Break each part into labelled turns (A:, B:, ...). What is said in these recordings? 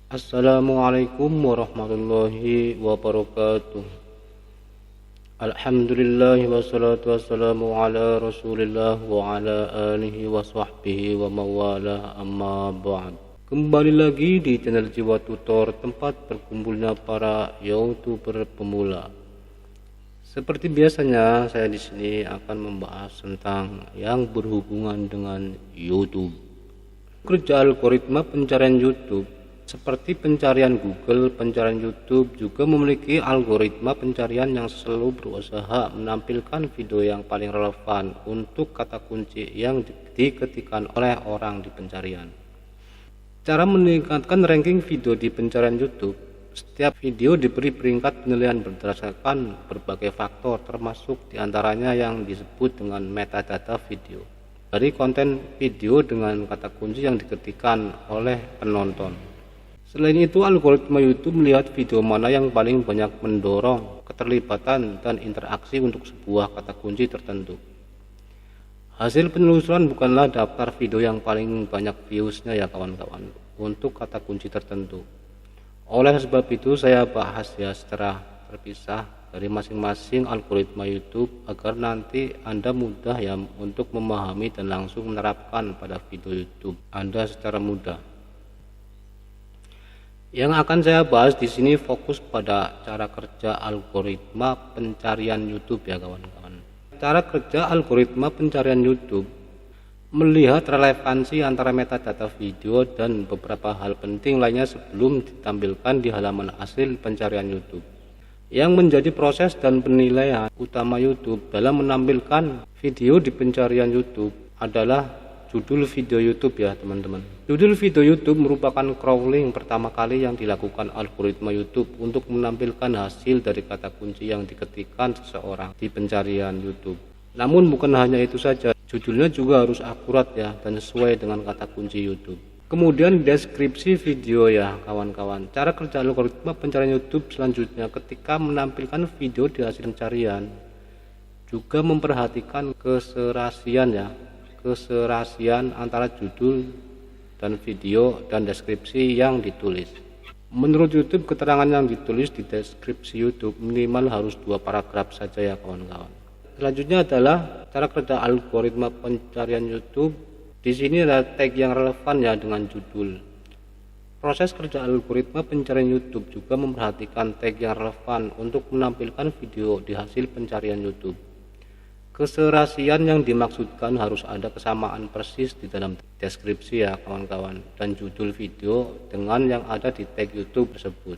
A: Assalamualaikum warahmatullahi wabarakatuh. Alhamdulillah wassalatu wassalamu ala rasulillah wa ala alihi wa sahbihi wa mawala amma ba'd. Kembali lagi di channel Jiwa Tutor, tempat berkumpulnya para YouTuber pemula. Seperti biasanya, saya di sini akan membahas tentang yang berhubungan dengan YouTube. Kerja algoritma pencarian YouTube seperti pencarian Google, pencarian YouTube juga memiliki algoritma pencarian yang selalu berusaha menampilkan video yang paling relevan untuk kata kunci yang diketikkan oleh orang di pencarian. Cara meningkatkan ranking video di pencarian YouTube, setiap video diberi peringkat penilaian berdasarkan berbagai faktor, termasuk diantaranya yang disebut dengan metadata video dari konten video dengan kata kunci yang diketikkan oleh penonton. Selain itu, algoritma YouTube melihat video mana yang paling banyak mendorong keterlibatan dan interaksi untuk sebuah kata kunci tertentu. Hasil penelusuran bukanlah daftar video yang paling banyak viewsnya ya kawan-kawan untuk kata kunci tertentu. Oleh sebab itu saya bahas ya secara terpisah dari masing-masing algoritma YouTube agar nanti Anda mudah ya untuk memahami dan langsung menerapkan pada video YouTube Anda secara mudah. Yang akan saya bahas di sini fokus pada cara kerja algoritma pencarian YouTube ya kawan-kawan. Cara kerja algoritma pencarian YouTube melihat relevansi antara metadata video dan beberapa hal penting lainnya sebelum ditampilkan di halaman hasil pencarian YouTube. Yang menjadi proses dan penilaian utama YouTube dalam menampilkan video di pencarian YouTube adalah judul video YouTube ya teman-teman. Judul video YouTube merupakan crawling pertama kali yang dilakukan algoritma YouTube untuk menampilkan hasil dari kata kunci yang diketikkan seseorang di pencarian YouTube. Namun bukan hanya itu saja, judulnya juga harus akurat ya dan sesuai dengan kata kunci YouTube. Kemudian deskripsi video ya kawan-kawan. Cara kerja algoritma pencarian YouTube selanjutnya ketika menampilkan video di hasil pencarian juga memperhatikan keserasian antara judul dan video dan deskripsi yang ditulis. Menurut YouTube, keterangan yang ditulis di deskripsi YouTube minimal harus 2 paragraf saja ya kawan-kawan. Selanjutnya adalah cara kerja algoritma pencarian YouTube. Di sini ada tag yang relevan ya dengan judul. Proses kerja algoritma pencarian YouTube juga memperhatikan tag yang relevan untuk menampilkan video di hasil pencarian YouTube. Keserasian yang dimaksudkan harus ada kesamaan persis di dalam deskripsi ya kawan-kawan dan judul video dengan yang ada di tag YouTube tersebut.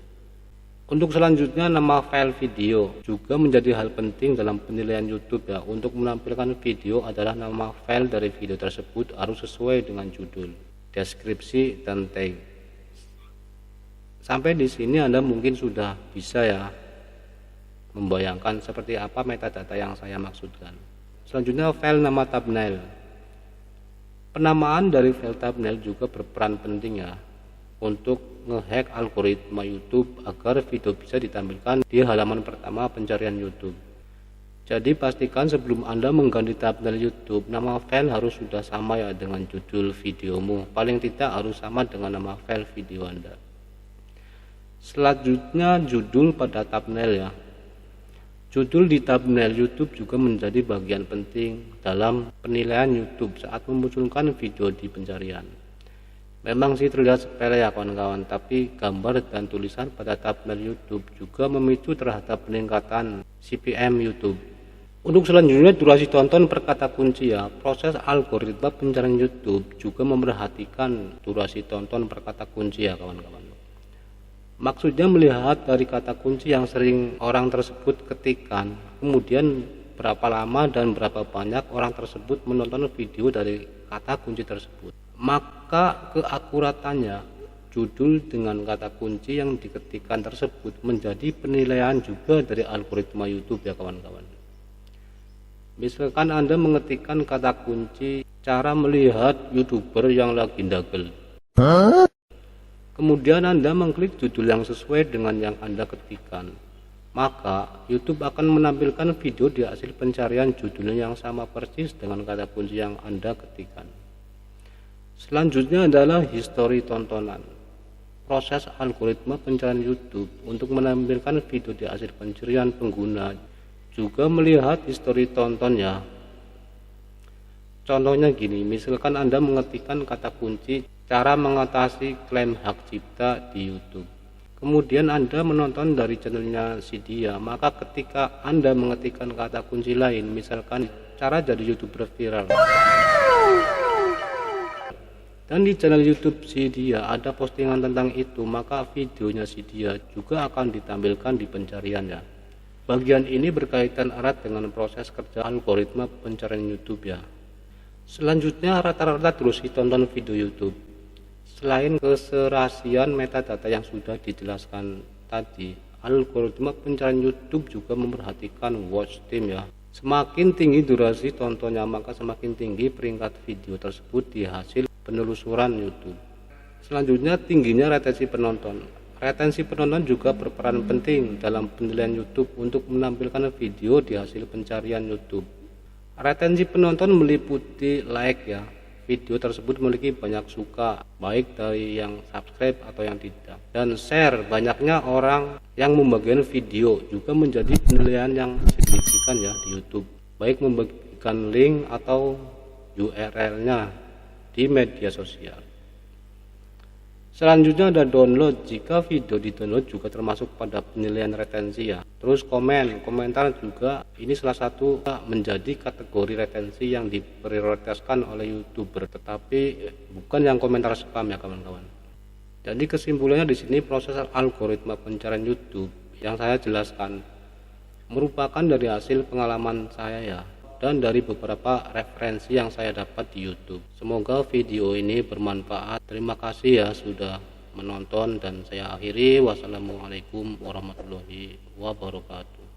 A: Untuk selanjutnya, nama file video juga menjadi hal penting dalam penilaian YouTube ya. Untuk menampilkan video adalah nama file dari video tersebut harus sesuai dengan judul, deskripsi dan tag. Sampai di sini Anda mungkin sudah bisa ya membayangkan seperti apa metadata yang saya maksudkan. Selanjutnya, file nama thumbnail. Penamaan dari file thumbnail juga berperan penting ya untuk ngehack algoritma YouTube agar video bisa ditampilkan di halaman pertama pencarian YouTube. Jadi pastikan sebelum Anda mengganti thumbnail YouTube, nama file harus sudah sama ya dengan judul videomu. Paling tidak harus sama dengan nama file video Anda. Selanjutnya, judul pada thumbnail ya. Judul di thumbnail YouTube juga menjadi bagian penting dalam penilaian YouTube saat memunculkan video di pencarian. Memang sih terlihat sepele ya kawan-kawan, tapi gambar dan tulisan pada thumbnail YouTube juga memicu terhadap peningkatan CPM YouTube. Untuk selanjutnya, durasi tonton per kata kunci ya. Proses algoritma pencarian YouTube juga memperhatikan durasi tonton per kata kunci ya kawan-kawan. Maksudnya melihat dari kata kunci yang sering orang tersebut ketikkan, kemudian berapa lama dan berapa banyak orang tersebut menonton video dari kata kunci tersebut. Maka keakuratannya judul dengan kata kunci yang diketikkan tersebut menjadi penilaian juga dari algoritma YouTube ya kawan-kawan. Misalkan Anda mengetikkan kata kunci cara melihat YouTuber yang lagi ndagel. Kemudian Anda mengklik judul yang sesuai dengan yang Anda ketikkan, maka YouTube akan menampilkan video di hasil pencarian judulnya yang sama persis dengan kata kunci yang Anda ketikkan. Selanjutnya adalah histori tontonan. proses algoritma pencarian YouTube untuk menampilkan video di hasil pencarian pengguna, juga melihat histori tontonnya. Contohnya gini, misalkan Anda mengetikkan kata kunci cara mengatasi klaim hak cipta di YouTube. Kemudian Anda menonton dari channelnya si dia, maka ketika Anda mengetikkan kata kunci lain, misalkan cara jadi YouTuber viral, dan di channel YouTube si dia ada postingan tentang itu, maka videonya si dia juga akan ditampilkan di pencariannya. Bagian ini berkaitan erat dengan proses kerja algoritma pencarian YouTube ya. Selanjutnya, rata-rata durasi tonton video YouTube. Selain keserasian metadata yang sudah dijelaskan tadi, algoritma pencarian YouTube juga memperhatikan watch time ya. Semakin tinggi durasi tontonnya, maka semakin tinggi peringkat video tersebut di hasil penelusuran YouTube. Selanjutnya, tingginya retensi penonton. Retensi penonton juga berperan penting dalam penilaian YouTube untuk menampilkan video di hasil pencarian YouTube. Retensi penonton meliputi like ya. Video tersebut memiliki banyak suka, baik dari yang subscribe atau yang tidak, dan share. Banyaknya orang yang membagikan video juga menjadi penilaian yang signifikan ya di YouTube, baik membagikan link atau URL-nya di media sosial. Selanjutnya ada download. Jika video di-download juga termasuk pada penilaian retensi ya. Terus komentar juga ini salah satu menjadi kategori retensi yang diprioritaskan oleh YouTuber, tetapi bukan yang komentar spam ya kawan-kawan. Jadi kesimpulannya di sini proses algoritma pencarian YouTube yang saya jelaskan merupakan dari hasil pengalaman saya ya, dan dari beberapa referensi yang saya dapat di YouTube. Semoga video ini bermanfaat. Terima kasih ya sudah menonton, dan saya akhiri. Wassalamualaikum warahmatullahi wabarakatuh.